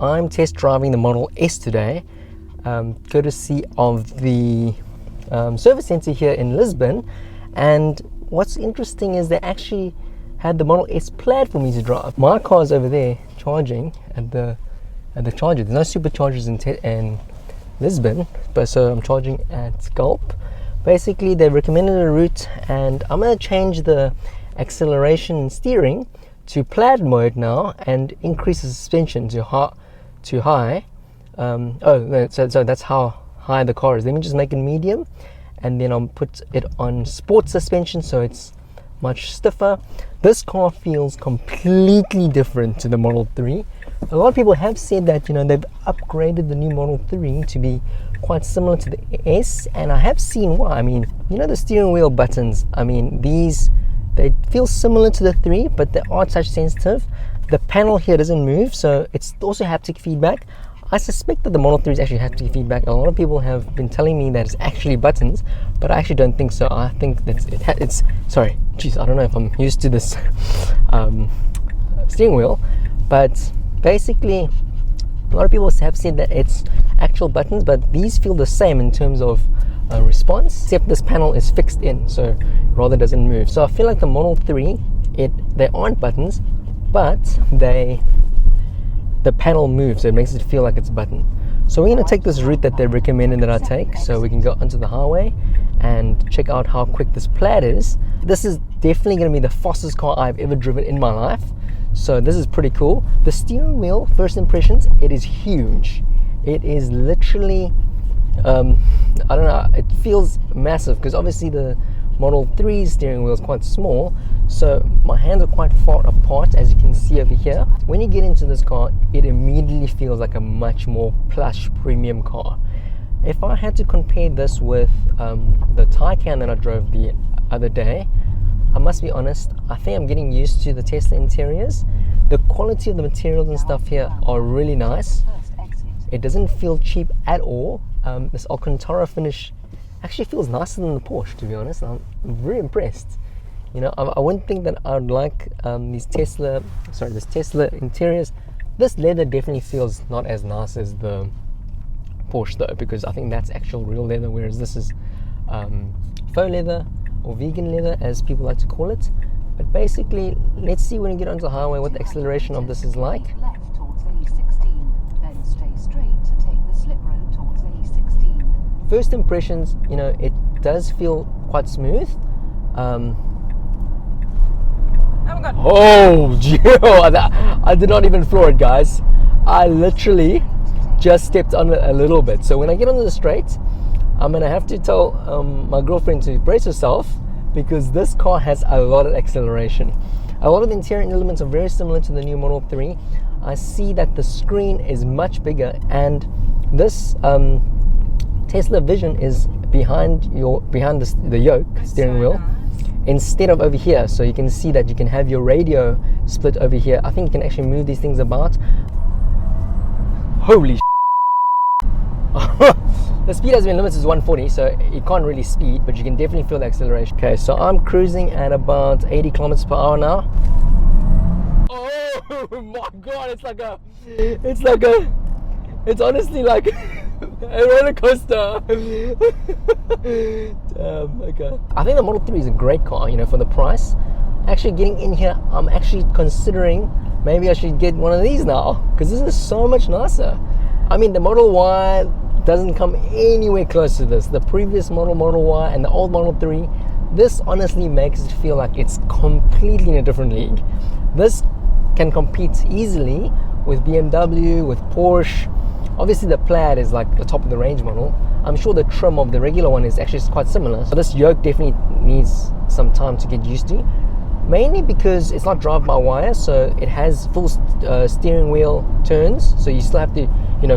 I'm test driving the Model S today, courtesy of the service center here in Lisbon. And what's interesting is they actually had the Model S Plaid for me to drive. My car's over there charging at the charger. There's no superchargers in Lisbon, but so I'm charging at Gulp. Basically, they recommended a route, and I'm going to change the acceleration and steering to Plaid mode now and increase the suspension to high. So that's how high the car is. Let me just make it medium, and then I'll put it on sport suspension so it's much stiffer. This car feels completely different to the Model 3. A lot of people have said that they've upgraded the new Model 3 to be quite similar to the S, and I have seen why. I mean, the steering wheel buttons, they feel similar to the 3, but they are touch sensitive. The panel here doesn't move, so it's also haptic feedback. I suspect that the Model 3 is actually haptic feedback. A lot of people have been telling me that it's actually buttons, but I actually don't think so. I think that it's sorry, geez, I don't know if I'm used to this steering wheel, but basically a lot of people have said that it's actual buttons, but these feel the same in terms of response, except this panel is fixed in, so rather doesn't move. So I feel like the Model 3, they aren't buttons, but the panel moves, so it makes it feel like it's a button. So we're going to take this route that they recommended that I take, so we can go onto the highway and check out how quick this Plaid is. This is definitely going to be the fastest car I've ever driven in my life, so this is pretty cool. The steering wheel, first impressions, it is huge. It is literally I don't know, it feels massive, because obviously the Model 3's steering wheel is quite small, so my hands are quite far apart, as you can see over here. When you get into this car, it immediately feels like a much more plush premium car. If I had to compare this with the Taycan that I drove the other day, I must be honest, I think I'm getting used to the Tesla interiors. The quality of the materials and stuff here are really nice. It doesn't feel cheap at all. This Alcantara finish actually feels nicer than the Porsche, to be honest. I'm very impressed. I wouldn't think that I would like this Tesla interiors. This leather definitely feels not as nice as the Porsche though, because I think that's actual real leather, whereas this is faux leather, or vegan leather as people like to call it. But basically, let's see when we get onto the highway what the acceleration of this is like. First impressions, it does feel quite smooth. Oh, I did not even floor it, guys. I literally just stepped on it a little bit. So when I get onto the straight, I'm gonna have to tell my girlfriend to brace herself, because this car has a lot of acceleration. A lot of the interior elements are very similar to the new Model 3. I see that the screen is much bigger, and this Tesla Vision is behind the yoke steering wheel instead of over here, so you can see that you can have your radio split over here. I think you can actually move these things about. Holy the speed has been limited to 140, so you can't really speed, but you can definitely feel the acceleration. Okay, so I'm cruising at about 80 kilometers per hour now. Oh my god, it's honestly like a roller coaster. Okay. I think the Model 3 is a great car, for the price. Actually, getting in here, I'm actually considering maybe I should get one of these now, because this is so much nicer. I mean, the Model Y doesn't come anywhere close to this. The previous Model Y, and the old Model 3, this honestly makes it feel like it's completely in a different league. This can compete easily with BMW, with Porsche. Obviously the Plaid is like the top of the range model. I'm sure the trim of the regular one is actually quite similar. So this yoke definitely needs some time to get used to. Mainly because it's not drive-by-wire, so it has full steering wheel turns, so you still have to,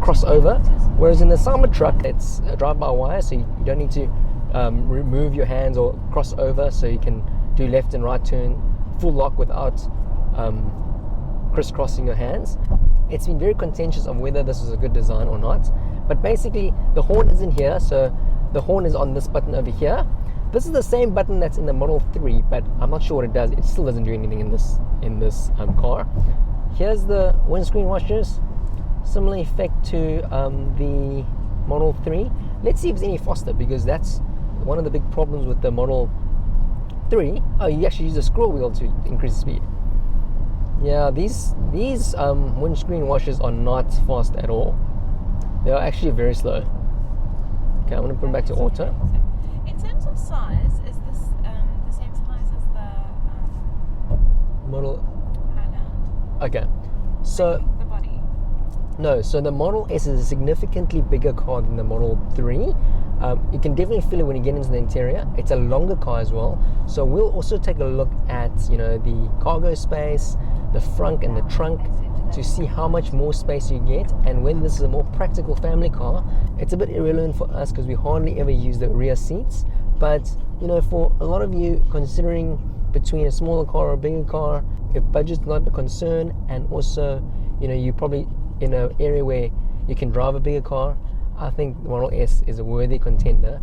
cross over. Whereas in the summer truck, it's a drive-by-wire, so you don't need to remove your hands or cross over, so you can do left and right turn, full lock without crisscrossing your hands. It's been very contentious of whether this is a good design or not, but basically the horn isn't here, so the horn is on this button over here. This is the same button that's in the Model 3, but I'm not sure what it does. It still doesn't do anything in this car. Here's the windscreen washers. Similar effect to the Model 3. Let's see if it's any faster, because that's one of the big problems with the Model 3. Oh, you actually use a scroll wheel to increase the speed. Yeah, these windscreen washers are not fast at all. They are actually very slow. Okay, I'm going to put them back to auto. In terms of size, is this the same size as the Model Highland? Okay, so The body. no, so the Model S is a significantly bigger car than the Model 3. You can definitely feel it when you get into the interior. It's a longer car as well. So we'll also take a look at, you know, the cargo space, the frunk and the trunk, to see how much more space you get, and when this is a more practical family car. It's a bit irrelevant for us because we hardly ever use the rear seats, but you know, for a lot of you considering between a smaller car or a bigger car, if budget's not a concern, and also, you know, you're probably in an area where you can drive a bigger car, I think the Model S is a worthy contender.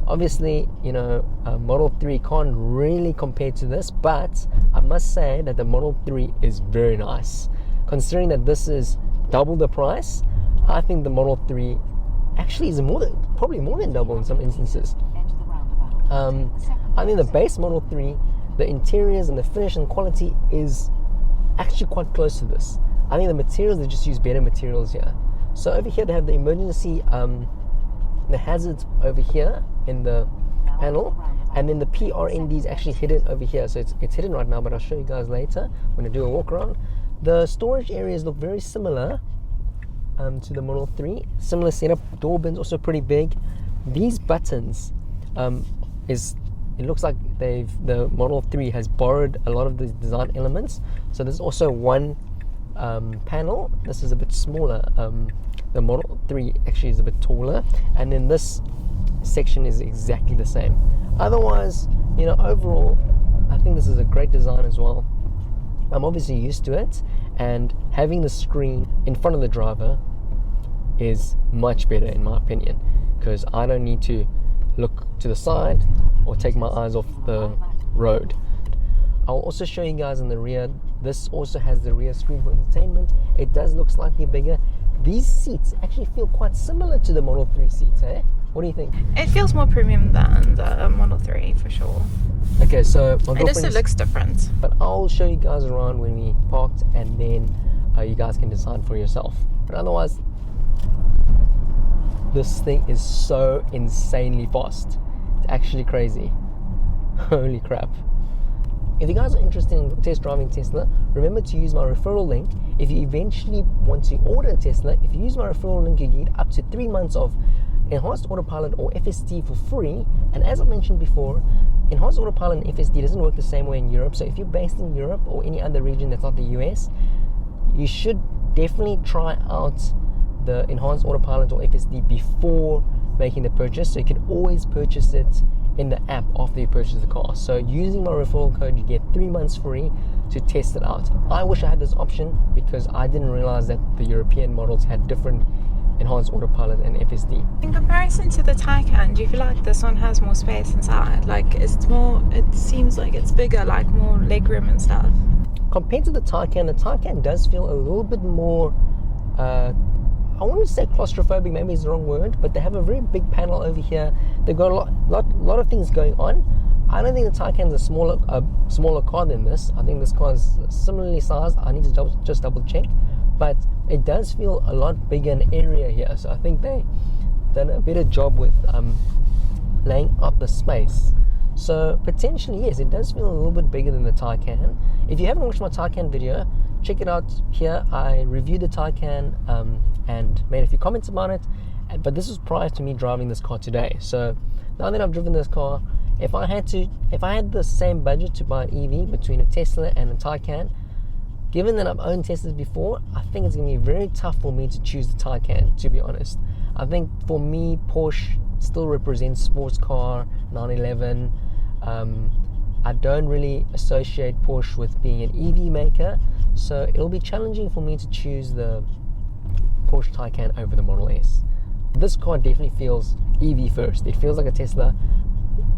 Obviously, you know, Model 3 can't really compare to this, but I must say that the Model 3 is very nice. Considering that this is double the price, I think the Model 3 actually is probably more than double in some instances. I think the base Model 3, the interiors and the finish and quality is actually quite close to this. I think the materials, they just use better materials here. So over here they have the emergency, the hazards over here in the panel, and then the PRND is actually hidden over here. So it's hidden right now, but I'll show you guys later when I do a walk around. The storage areas look very similar to the Model 3. Similar setup. Door bins also pretty big. These buttons, it looks like the Model 3 has borrowed a lot of the design elements. So there's also one panel. This is a bit smaller. The Model 3 actually is a bit taller, and then this section is exactly the same. Otherwise, you know, overall, I think this is a great design as well. I'm obviously used to it, and having the screen in front of the driver is much better in my opinion, because I don't need to look to the side or take my eyes off the road. I'll also show you guys in the rear. This also has the rear screen for entertainment. It does look slightly bigger. These seats actually feel quite similar to the Model 3 seats, eh? What do you think? It feels more premium than the Model 3 for sure. Okay, so it also looks different. But I'll show you guys around when we parked, and then you guys can decide for yourself. But otherwise, this thing is so insanely fast. It's actually crazy. Holy crap. If you guys are interested in test driving Tesla, remember to use my referral link. If you eventually want to order a Tesla, if you use my referral link, you get up to 3 months of Enhanced Autopilot or FSD for free. And as I mentioned before, Enhanced Autopilot and FSD doesn't work the same way in Europe. So if you're based in Europe or any other region that's not the US, you should definitely try out the Enhanced Autopilot or FSD before making the purchase. So you can always purchase it in the app after you purchase the car. So using my referral code, you get 3 months free to test it out. I wish I had this option because I didn't realize that the European models had different Enhanced Autopilot and FSD. In comparison to the Taycan, do you feel like this one has more space inside? Like it's more, it seems like it's bigger, like more legroom and stuff. Compared to the Taycan does feel a little bit more, I wouldn't say claustrophobic, maybe it's the wrong word, but they have a very big panel over here. They've got a lot of things going on. I don't think the Taycan's a smaller car than this. I think this car is similarly sized. I need to just double check, but it does feel a lot bigger in area here. So I think they've done a better job with laying up the space. So potentially, yes, it does feel a little bit bigger than the Taycan. If you haven't watched my Taycan video, check it out here. I reviewed the Taycan and made a few comments about it, but this was prior to me driving this car today. So now that I've driven this car, if I had the same budget to buy an EV between a Tesla and a Taycan, given that I've owned Teslas before, I think it's going to be very tough for me to choose the Taycan, to be honest. I think for me, Porsche still represents sports car, 911. I don't really associate Porsche with being an EV maker, so it'll be challenging for me to choose the Porsche Taycan over the Model S. This car definitely feels EV first. It feels like a Tesla.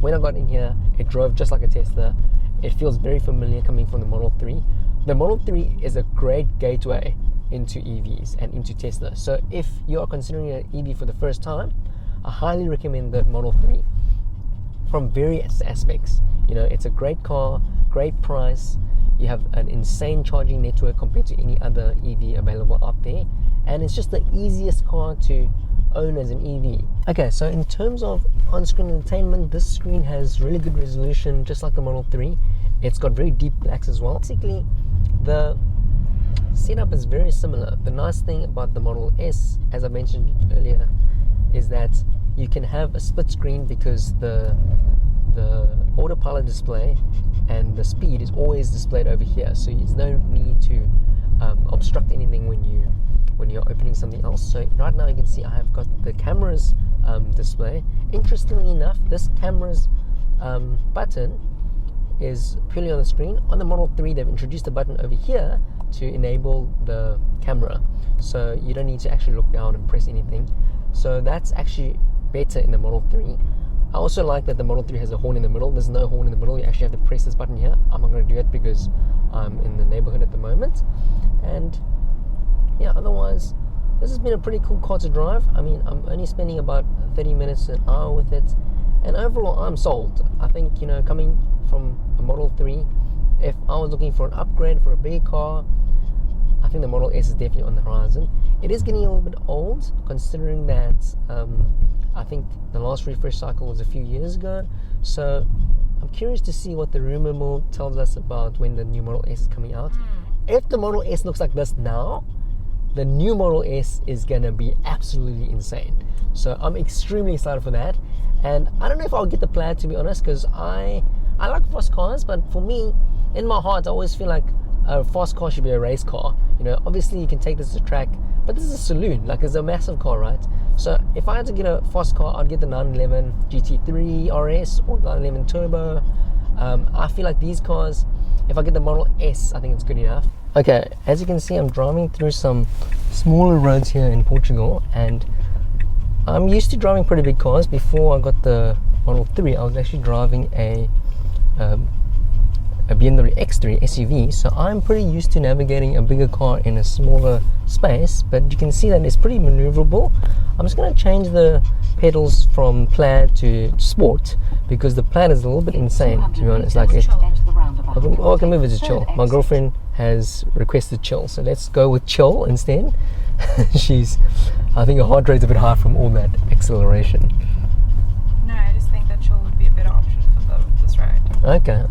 When I got in here, it drove just like a Tesla. It feels very familiar coming from the Model 3. The Model 3 is a great gateway into EVs and into Tesla. So if you are considering an EV for the first time, I highly recommend the Model 3 from various aspects. You know, it's a great car, great price. You have an insane charging network compared to any other EV available out there, and it's just the easiest car to own as an EV. Okay, so in terms of on-screen entertainment, this screen has really good resolution, just like the Model 3. It's got very deep blacks as well. Basically, the setup is very similar. The nice thing about the Model S, as I mentioned earlier, is that you can have a split screen because the Autopilot display and the speed is always displayed over here, so there's no need to obstruct anything when you're opening something else. So right now you can see I have got the camera's display. Interestingly enough, this camera's button is purely on the screen. On the Model 3 they've introduced a button over here to enable the camera, so you don't need to actually look down and press anything. So that's actually better in the Model 3. I also like that the Model 3 has a horn in the middle. There's no horn in the middle. You actually have to press this button here. I'm not going to do it because I'm in the neighborhood at the moment. And yeah, otherwise, this has been a pretty cool car to drive. I mean, I'm only spending about 30 minutes to an hour with it. And overall, I'm sold. I think, you know, coming from a Model 3, if I was looking for an upgrade for a big car, I think the Model S is definitely on the horizon. It is getting a little bit old, considering that I think the last refresh cycle was a few years ago. So I'm curious to see what the rumor mill tells us about when the new Model S is coming out. If the Model S looks like this now, the new Model S is going to be absolutely insane. So I'm extremely excited for that. And I don't know if I'll get the Plaid, to be honest, because I like fast cars, but for me, in my heart, I always feel like a fast car should be a race car. You know, obviously you can take this to track, but this is a saloon, like it's a massive car, right? So if I had to get a fast car, I'd get the 911 GT3 RS or 911 Turbo. I feel like these cars, if I get the Model S, I think it's good enough. Okay, as you can see, I'm driving through some smaller roads here in Portugal, and I'm used to driving pretty big cars. Before I got the Model 3, I was actually driving a BMW X3 SUV, so I'm pretty used to navigating a bigger car in a smaller space, but you can see that it's pretty maneuverable. I'm just going to change the pedals from Plaid to Sport because the Plaid is a little bit insane, to be honest. Like it, I can move it to chill. My girlfriend has requested chill, so let's go with chill instead. I think her heart rate's a bit high from all that acceleration. No, I just think that chill would be a better option for this road. Okay.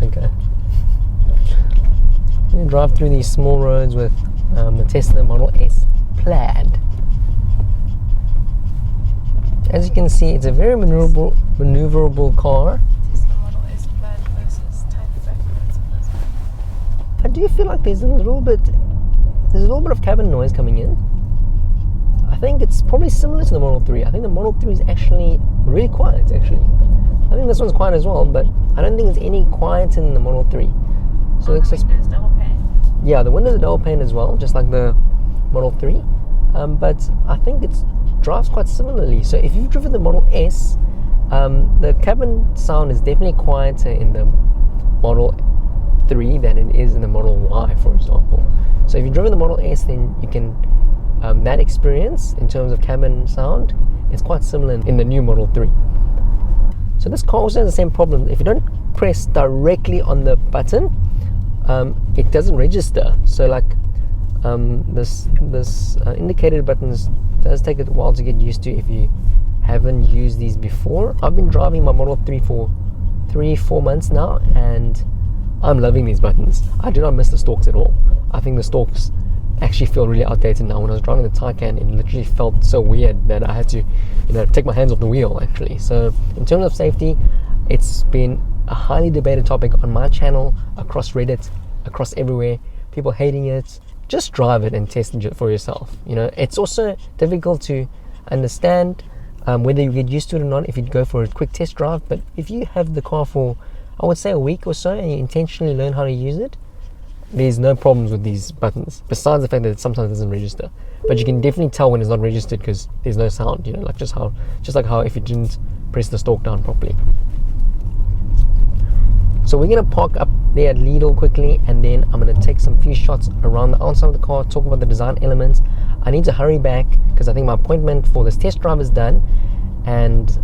We drive through these small roads with the Tesla Model S Plaid. As you can see, it's a very maneuverable car. Tesla Model S Plaid versus Type Reference in this one. I do feel like there's a little bit of cabin noise coming in. I think it's probably similar to the Model 3. I think the Model 3 is actually really quiet, actually. I think this one's quiet as well, but I don't think it's any quieter than the Model 3. So the windows double pane. Yeah, the windows are double pane as well, just like the Model 3. But I think it drives quite similarly. So if you've driven the Model S, the cabin sound is definitely quieter in the Model 3 than it is in the Model Y, for example. So if you've driven the Model S, then you can that experience in terms of cabin sound is quite similar in the new Model 3. So this car also has the same problem. If you don't press directly on the button, it doesn't register. So like this indicator buttons does take a while to get used to if you haven't used these before. I've been driving my Model 3 for 3-4 months now, and I'm loving these buttons. I do not miss the stalks at all. I think the stalks actually feel really outdated now. When I was driving the Taycan, it literally felt so weird that I had to, take my hands off the wheel, actually. So in terms of safety, it's been a highly debated topic on my channel, across Reddit, across everywhere. People hating it. Just drive it and test it for yourself. It's also difficult to understand whether you get used to it or not if you go for a quick test drive. But if you have the car for, I would say, a week or so, and you intentionally learn how to use it, there's no problems with these buttons, besides the fact that it sometimes doesn't register. But you can definitely tell when it's not registered because there's no sound, just like how if you didn't press the stalk down properly. So we're gonna park up there at Lidl quickly, and then I'm gonna take some few shots around the outside of the car, talk about the design elements. I need to hurry back because I think my appointment for this test drive is done, and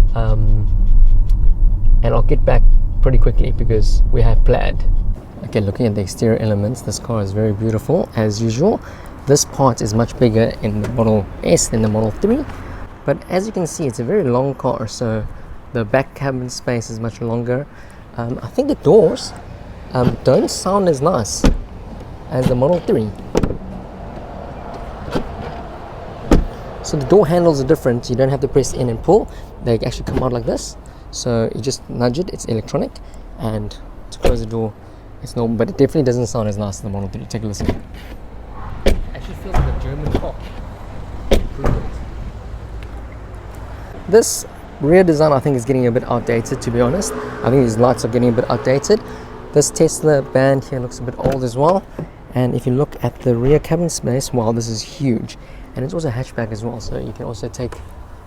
I'll get back pretty quickly because we have Plaid. Okay, looking at the exterior elements, this car is very beautiful as usual. This part is much bigger in the Model S than the Model 3, but as you can see, it's a very long car, so the back cabin space is much longer. I think the doors don't sound as nice as the Model 3. So the door handles are different. You don't have to press in and pull. They actually come out like this. So you just nudge it, it's electronic, and to close the door, it's normal, but it definitely doesn't sound as nice as the Model 3. Take a listen. It actually feels like a German car. This rear design I think is getting a bit outdated, to be honest. I think these lights are getting a bit outdated. This Tesla band here looks a bit old as well. And if you look at the rear cabin space, wow, this is huge. And it's also a hatchback as well, so you can also take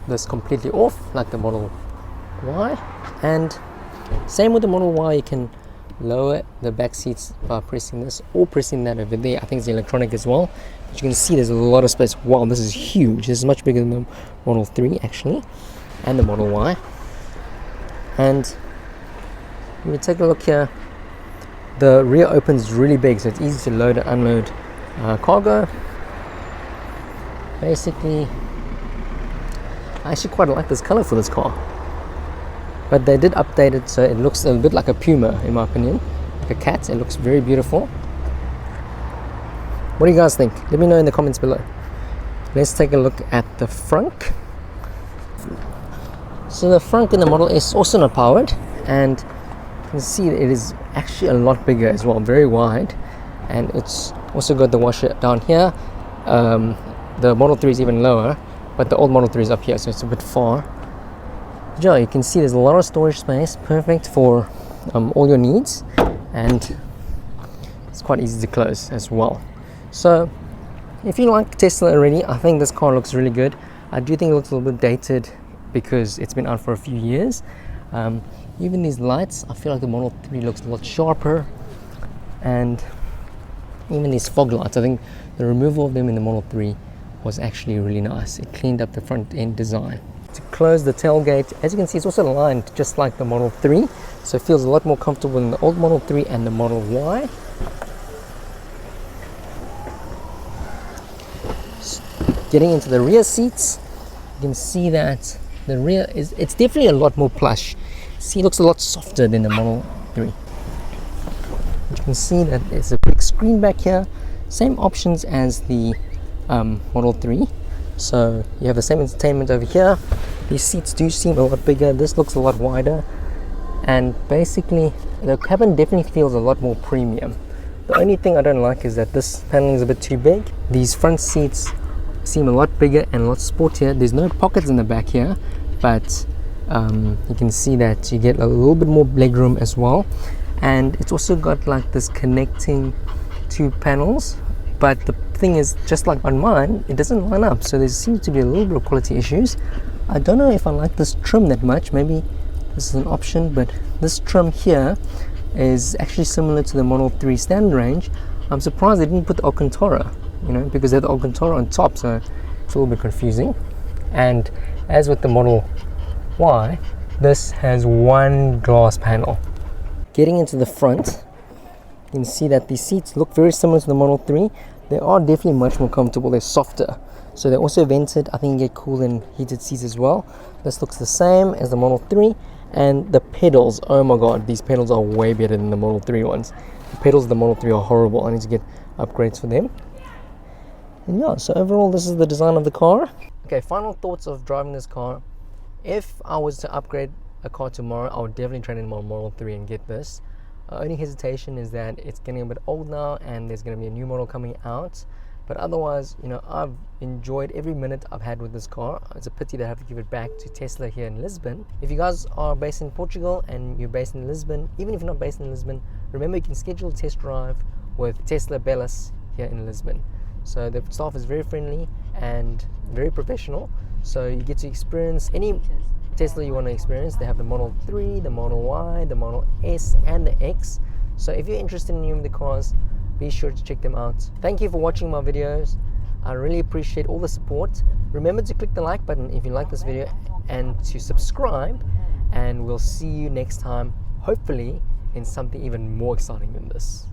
this completely off like the Model Y. And same with the Model Y, you can lower the back seats by pressing this or pressing that over there. I think it's electronic as well. But you can see there's a lot of space. Wow, this is huge. This is much bigger than the Model 3 actually, and the Model Y. And when you take a look here, the rear opens really big, so it's easy to load and unload cargo. Basically, I actually quite like this color for this car, but they did update it so it looks a bit like a puma, in my opinion, like a cat. It looks very beautiful. What do you guys think? Let me know in the comments below. Let's take a look at the Frunk. So the Frunk in the Model S is also not powered, and you can see it is actually a lot bigger as well, very wide, and it's also got the washer down here. The Model 3 is even lower, but the old Model 3 is up here, so it's a bit far. Yeah, you can see there's a lot of storage space, perfect for all your needs, and it's quite easy to close as well. So if you like Tesla already, I think this car looks really good. I do think it looks a little bit dated because it's been out for a few years. Even these lights, I feel like the Model 3 looks a lot sharper, and even these fog lights, I think the removal of them in the Model 3 was actually really nice. It cleaned up the front end design. To close the tailgate, as you can see, it's also aligned just like the Model 3, so it feels a lot more comfortable than the old Model 3 and the Model Y. Getting into the rear seats, you can see that the rear it's definitely a lot more plush. See, it looks a lot softer than the Model 3. You can see that there's a big screen back here, same options as the Model 3. So you have the same entertainment over here. These seats do seem a lot bigger. This looks a lot wider, and basically the cabin definitely feels a lot more premium. The only thing I don't like is that this paneling is a bit too big. These front seats seem a lot bigger and a lot sportier. There's no pockets in the back here, but you can see that you get a little bit more legroom as well, and it's also got like this connecting two panels. But the thing is, just like on mine, it doesn't line up, so there seems to be a little bit of quality issues. I don't know if I like this trim that much. Maybe this is an option, but this trim here is actually similar to the Model 3 standard range. I'm surprised they didn't put the Alcantara, because they had the Alcantara on top, so it's a little bit confusing. And as with the Model Y, this has one glass panel. Getting into the front, you can see that these seats look very similar to the Model 3. They are definitely much more comfortable. They're softer, so they're also vented. I think you get cool and heated seats as well. This looks the same as the Model 3. And the pedals, oh my god, these pedals are way better than the Model 3 ones. The pedals of the Model 3 are horrible. I need to get upgrades for them. And yeah, so overall this is the design of the car. Okay, final thoughts of driving this car. If I was to upgrade a car tomorrow, I would definitely trade in my Model 3 and get this. Only hesitation is that it's getting a bit old now, and there's going to be a new model coming out. But otherwise, I've enjoyed every minute I've had with this car. It's a pity that I have to give it back to Tesla here in Lisbon. If you guys are based in Portugal and you're based in Lisbon, even if you're not based in Lisbon, remember you can schedule a test drive with TESLA Belas here in Lisbon. So the staff is very friendly and very professional. So you get to experience any Tesla you want to experience, they have the Model 3, the Model Y, the Model S, and the X. So if you're interested in any of the cars, be sure to check them out. Thank you for watching my videos. I really appreciate all the support. Remember to click the like button if you like this video and to subscribe, and we'll see you next time, hopefully in something even more exciting than this.